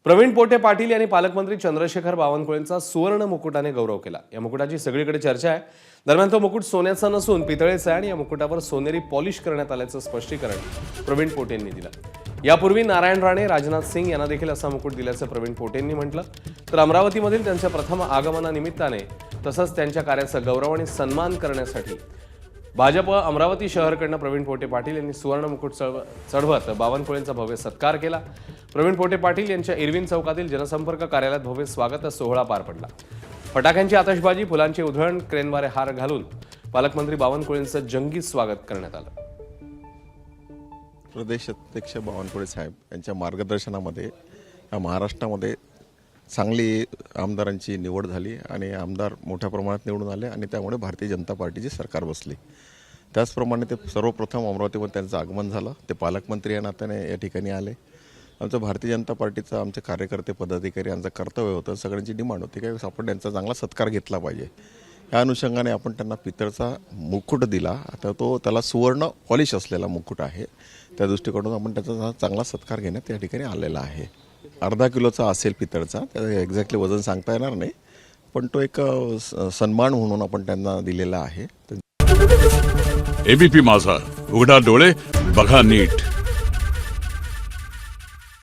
प्रवीण पोटे पाटील यांनी पालकमंत्री चंद्रशेखर बावनकुळेंचा सुवर्ण मुकुटाने गौरव केला। या मुकुटाची सगळीकडे चर्चा आहे। दरम्यान तो मुकुट सोन्याचा नसून पितळेचा आहे आणि या मुकुटावर सोनेरी पॉलिश करण्यात आल्याचं स्पष्टीकरण प्रवीण पोटेंनी दिलं। यापूर्वी नारायण राणे, राजनाथ सिंग यांना देखील असा मुकुट दिल्याचं प्रवीण पोटेंनी म्हटलं। तर अमरावतीमधील त्यांच्या प्रथम आगमनानिमित्ताने तसंच त्यांच्या कार्याचा गौरव आणि सन्मान करण्यासाठी भाजप अमरावती शहरकडून प्रवीण पोटे पाटील यांनी सुवर्ण मुकुट चढवत बावनकुळेंचा भव्य सत्कार केला। प्रवीण पोटे पाटील यांच्या इरविन चौकातील जनसंपर्क कार्यालयात भव्य स्वागत सोहळा पार पडला। फटाक्यांची आतषबाजी, फुलांची उधळण, क्रेनद्वारे हार घालून पालकमंत्री बावनकुळेंचं जंगी स्वागत करण्यात आलं। प्रदेश अध्यक्ष बावनकुळे साहेब यांच्या मार्गदर्शनामध्ये या महाराष्ट्रामध्ये चांगली आमदारांची निवड झाली आणि आमदार मोठ्या प्रमाणात निवडून आले आणि त्यामुळे भारतीय जनता पार्टीची सरकार बसली। त्याचप्रमाणे ते सर्वप्रथम अमरावतीमध्ये त्यांचं आगमन झालं। ते पालकमंत्री या नात्याने या ठिकाणी आले। आमचं भारतीय जनता पार्टीचं आमचे कार्यकर्ते, पदाधिकारी यांचं कर्तव्य होतं, सगळ्यांची डिमांड होती की आपण त्यांचा चांगला सत्कार घेतला पाहिजे। या अनुषंगाने आपण त्यांना पितळचा मुकुट दिला। आता तो त्याला सुवर्ण पॉलिश असलेला मुकुट आहे। त्या दृष्टिकोनातून आपण त्याचा चांगला सत्कार घेण्यात या ठिकाणी आलेला आहे। अर्धा किलोचा असेल पितळचा, त्याचं एक्झॅक्टली वजन सांगता येणार नाही, पण तो एक सन्मान म्हणून आपण त्यांना दिलेला आहे। एबीपी माझा, उघडा डोळे बघा नीट।